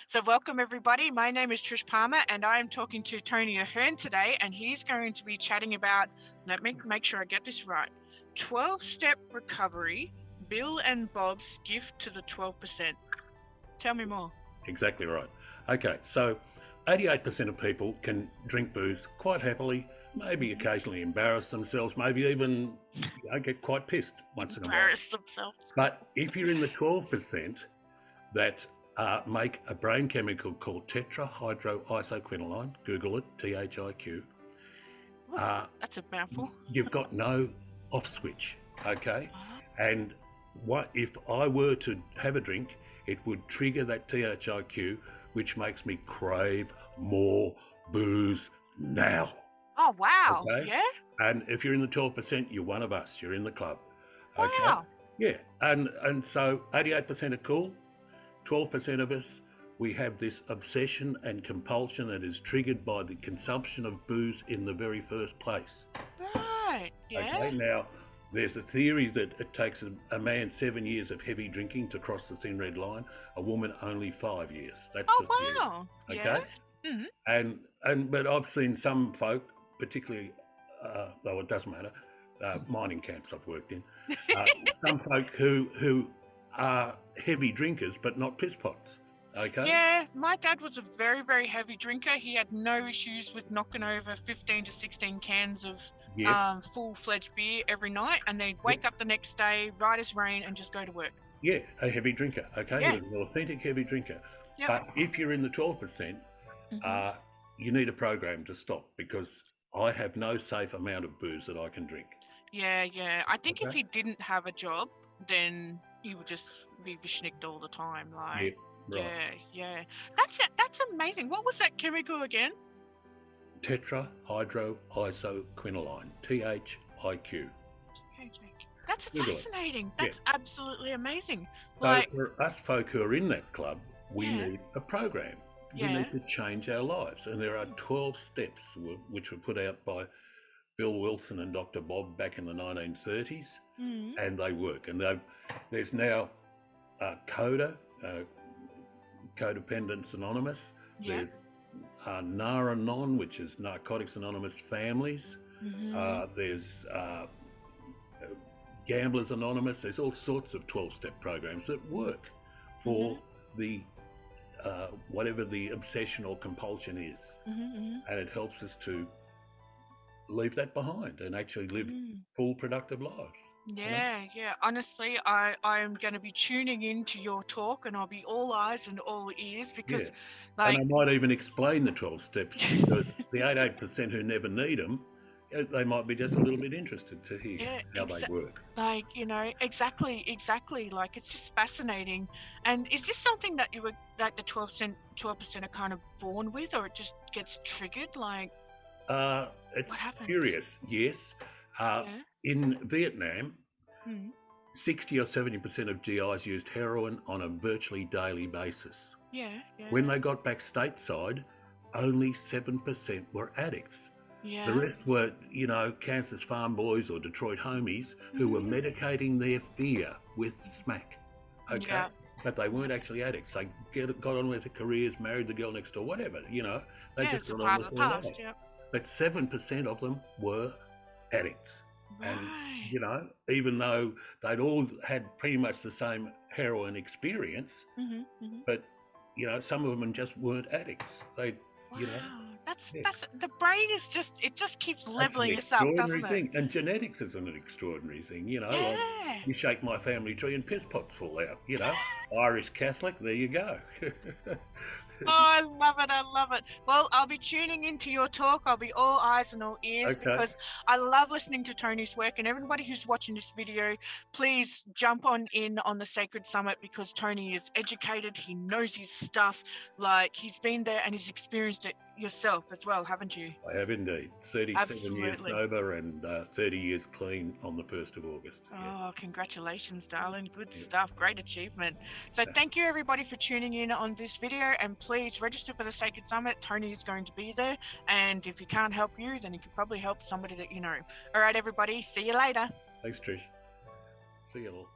So welcome everybody. My name is Trish Palmer and I am talking to Tony Ahearne today, and he's going to be chatting about, let me make sure I get this right, 12-step recovery, Bill and Bob's gift to the 12%. Tell me more. Exactly right. Okay, so 88% of people can drink booze quite happily, maybe occasionally embarrass themselves, maybe even get quite pissed once in a while. Embarrass themselves. But if you're in the 12% that make a brain chemical called tetrahydroisoquinoline, Google it, THIQ, That's a mouthful. you've got no off switch, okay? And what if I were to have a drink, it would trigger that THIQ, which makes me crave more booze now. Oh, wow. Okay? Yeah? And if you're in the 12%, you're one of us. You're in the club. Okay? Wow. Yeah. And so 88% are cool. 12% of us, we have this obsession and compulsion that is triggered by the consumption of booze in the very first place. Right. Yeah. Okay, now there's a theory that it takes a man 7 years of heavy drinking to cross the thin red line, a woman only 5 years. That's Oh, the theory. wow. Okay, Yeah. Mm-hmm. but I've seen some folk, particularly, though it doesn't matter, mining camps I've worked in, some folk who are heavy drinkers but not piss pots. Okay. Yeah, my dad was a very, very heavy drinker. He had no issues with knocking over 15 to 16 cans of Yep. full-fledged beer every night, and they'd wake up the next day, right as rain, and just go to work. Yeah, a heavy drinker. Okay, Yeah. he was an authentic heavy drinker. Yep. But if you're in the 12%, you need a program to stop, because I have no safe amount of booze that I can drink. Yeah. I think if Okay. he didn't have a job, then he would just be vishnicked all the time. Like, Right. yeah. That's it. That's amazing. What was that chemical again? Tetrahydroisoquinoline, THIQ. That's Google it. fascinating. That's absolutely amazing. So Like, for us folk who are in that club, we Yeah. need a program. We Yeah. need to change our lives. And there are 12 steps which were put out by Bill Wilson and Dr. Bob back in the 1930s, and they work. And there's now CODA, Codependence Anonymous. Yeah. There's NAR-Anon, which is Narcotics Anonymous Families. There's Gamblers Anonymous. There's all sorts of 12-step programs that work for the whatever the obsession or compulsion is, and it helps us to leave that behind and actually live full, productive lives. Yeah. Honestly, I am going to be tuning into your talk, and I'll be all eyes and all ears, because, like, and I might even explain the 12 steps, because the 88% who never need them, they might be just a little bit interested to hear how they work. Like, exactly. Like, it's just fascinating. And is this something that you were, like, the 12% are kind of born with, or it just gets triggered? Like, It's what happens? curious, yes. In Vietnam, 60 or 70% of GIs used heroin on a virtually daily basis. Yeah. When they got back stateside, only 7% were addicts. Yeah. The rest were, Kansas farm boys or Detroit homies who were medicating their fear with smack. Okay. Yeah. But they weren't actually addicts. They got on with their careers, married the girl next door, whatever, They just It's a got part on of with the their past. lives. Yeah. But 7% of them were addicts. Right. And, even though they'd all had pretty much the same heroin experience, but, some of them just weren't addicts. They, Wow. That's the brain is just keeps leveling us up, doesn't it? thing. And genetics is an extraordinary thing, Yeah. Like you shake my family tree and piss pots fall out, Irish Catholic, there you go. Oh, I love it. Well, I'll be tuning into your talk. I'll be all eyes and all ears, because I love listening to Tony's work. And everybody who's watching this video, please jump on the Sacred Summit, because Tony is educated. He knows his stuff. Like, he's been there and he's experienced it yourself as well, haven't you? I have indeed. 37 years Absolutely. sober and 30 years clean on the 1st of August. Oh, congratulations, darling. Good stuff. Great achievement. So thank you, everybody, for tuning in on this video. And please register for the Sacred Summit. Tony is going to be there. And if he can't help you, then he could probably help somebody that you know. All right, everybody. See you later. Thanks, Trish. See you all.